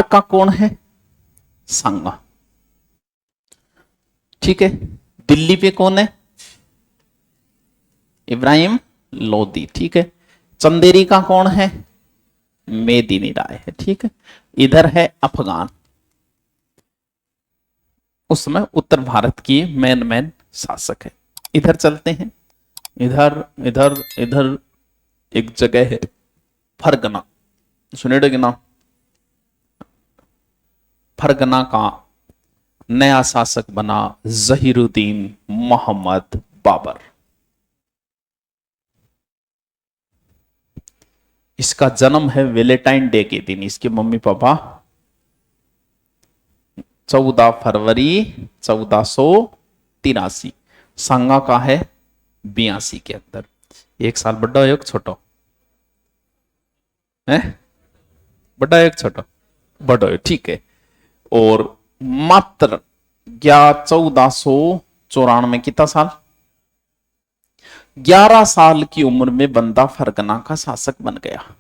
का कौन है? सांगा। ठीक है, दिल्ली पे कौन है? इब्राहिम लोदी। ठीक है, चंदेरी का कौन है? मेदिनी राय है। ठीक है, इधर है अफगान, उस समय उत्तर भारत की मेन शासक है। इधर चलते हैं, इधर इधर इधर एक जगह है फरगना, सुने कि नाम? फरगना का नया शासक बना जहीरुद्दीन मोहम्मद बाबर। इसका जन्म है वैलेंटाइन डे के दिन, इसके मम्मी पापा 14 फरवरी 1483। सांगा का है 82 के अंदर। एक साल बड़ा हो एक छोटा है? बड़ा एक छोटा? बड़ा हो, ठीक है। और मात्र 1494 कितना साल? 11 साल की उम्र में बंदा फरगना का शासक बन गया।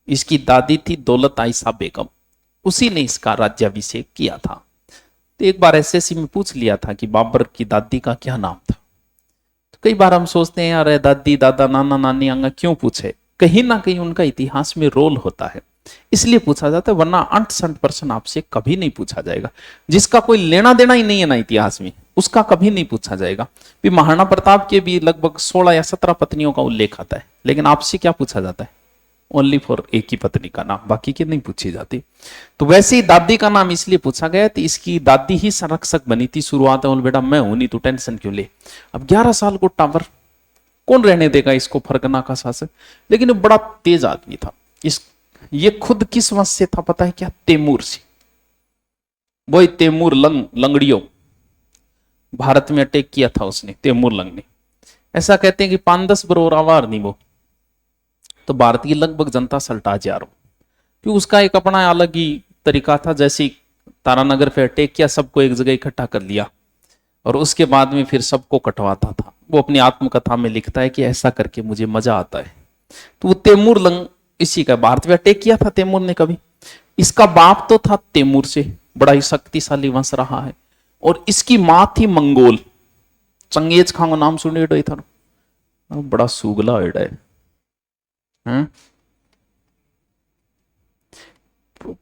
इसकी दादी थी दौलत आयशा बेगम, उसी ने इसका राज्याभिषेक किया था। तो एक बार एसएससी में पूछ लिया था कि बाबर की दादी का क्या नाम था। तो कई बार हम सोचते हैं यार दादी दादा नाना नानी आंगा क्यों पूछे, कहीं ना कहीं उनका इतिहास में रोल होता है, इसलिए पूछा जाता है, वरना 68% आपसे कभी नहीं पूछा जाएगा। जिसका कोई लेना देना ही नहीं है ना इतिहास में, उसका कभी नहीं पूछा जाएगा। भी महाराणा प्रताप के भी लगभग 16 या 17 पत्नियों का उल्लेख आता है, लेकिन आपसे क्या पूछा जाता है? ओनली फॉर एक ही पत्नी का नाम, बाकी की नहीं पूछी जाती। तो वैसे ही दादी का नाम इसलिए पूछा गया, तो इसकी दादी ही संरक्षक बनी थी शुरुआत में। बेटा मैं हूं नहीं, तू टेंशन क्यों ले। अब 11 साल को टावर कौन रहने देगा इसको, फरगना का शासक। लेकिन बड़ा तेज आदमी था। ये खुद किस वंश से था पता है क्या? तैमूर से। वही तैमूर लंगड़ियों भारत में अटैक किया था उसने, तैमूर लंग ने। ऐसा कहते हैं कि 5-10 बरोर आवार नहीं वो, तो भारत की लगभग जनता सल्टा जा रहा, क्योंकि उसका एक अपना अलग ही तरीका था। जैसे तारानगर पे अटैक किया, सबको एक जगह इकट्ठा कर लिया और उसके बाद में फिर सबको कटवाता था। वो अपनी आत्मकथा में लिखता है कि ऐसा करके मुझे मजा आता है। तो वो तैमूर लंग इसी का, भारत में अटैक किया था तैमूर ने कभी। इसका बाप तो था तैमूर से, बड़ा ही शक्तिशाली वंश रहा है। और इसकी मां थी मंगोल। चंगेज खान का नाम सुने था, बड़ा सुगला है।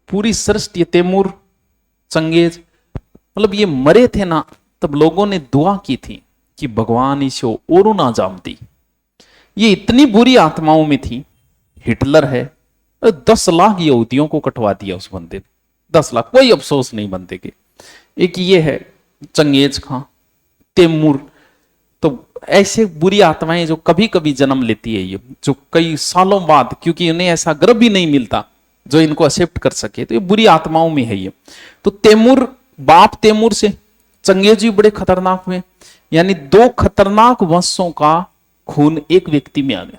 पूरी सृष्टि तैमूर चंगेज, मतलब ये मरे थे ना, तब लोगों ने दुआ की थी कि भगवान इसे और ना जामती। ये इतनी बुरी आत्माओं में थी। हिटलर है, 10 लाख यहूदियों को कटवा दिया उस बंदे ने, 10 लाख, कोई अफसोस नहीं बंदे के। एक ये है चंगेज खां, तैमूर। तो ऐसे बुरी आत्माएं जो कभी कभी जन्म लेती है, ये जो कई सालों बाद, क्योंकि इन्हें ऐसा गर्भ भी नहीं मिलता जो इनको एक्सेप्ट कर सके, तो ये बुरी आत्माओं में है ये। तो तैमूर, बाप तैमूर से चंगेज भी बड़े खतरनाक हुए, यानी 2 खतरनाक वंशों का खून एक व्यक्ति में आ गया।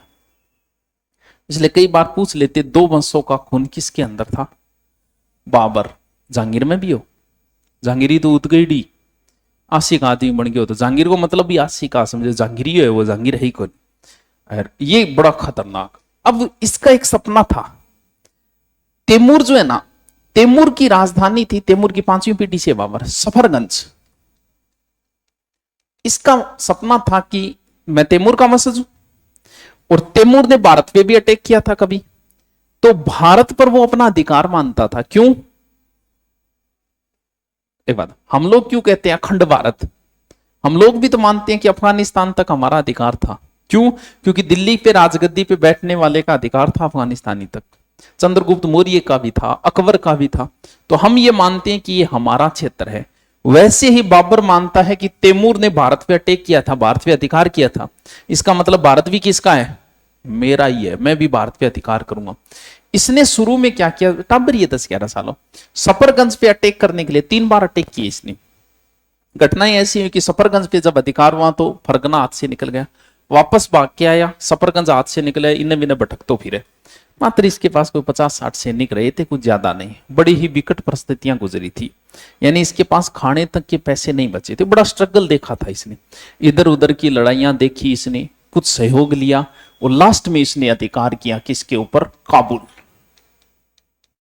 इसलिए कई बार पूछ लेते 2 वंशों का खून किसके अंदर था? बाबर जहांगीर में भी हो, जहांगीरी तो उतगईडी आशिक आदमी बन गया हो, तो जहांगीर को मतलब भी आशिक का समझे, जहांगीरी है वो, जहांगीर है ही कौन। ये बड़ा खतरनाक। अब इसका एक सपना था। तैमूर जो है ना, तैमूर की राजधानी थी, तैमूर की 5वीं पीढ़ी से बाबर, सफरगंज। इसका सपना था कि मैं तैमूर का वंशज हूं, और तैमूर ने भारत पे भी अटैक किया था कभी, तो भारत पर वो अपना अधिकार मानता था। क्यों? एक बात, हम लोग क्यों कहते हैं अखंड भारत? हम लोग भी तो मानते हैं कि अफगानिस्तान तक हमारा अधिकार था। क्यों? क्योंकि दिल्ली पे राजगद्दी पे बैठने वाले का अधिकार था अफगानिस्तानी तक, चंद्रगुप्त मौर्य का भी था, अकबर का भी था। तो हम ये मानते हैं कि ये हमारा क्षेत्र है। वैसे ही बाबर मानता है कि तैमूर ने भारत पे अटैक किया था, भारत पे अधिकार किया था, इसका मतलब भारत भी किसका है? मेरा ही है, मैं भी भारत पे अधिकार करूंगा। इसने शुरू में क्या किया, टाबर ये 10-11 सालों, सफरगंज पे अटैक करने के लिए 3 बार अटैक किए इसने। घटनाएं ऐसी हुई कि सफरगंज पे जब अधिकार हुआ तो फरगना हाथ से निकल गया, वापस भाग के आया, सफरगंज हाथ से निकले, इन्हें बिना भटक तो फिरे। मात्र इसके पास कोई 50-60 सैनिक रहे थे, कुछ ज्यादा नहीं। बड़ी ही विकट परिस्थितियां गुजरी थी, यानी इसके पास खाने तक के पैसे नहीं बचे थे। बड़ा स्ट्रगल देखा था इसने, इधर उधर की लड़ाइयां देखी इसने, कुछ सहयोग लिया, और लास्ट में इसने अधिकार किया किसके ऊपर? काबुल।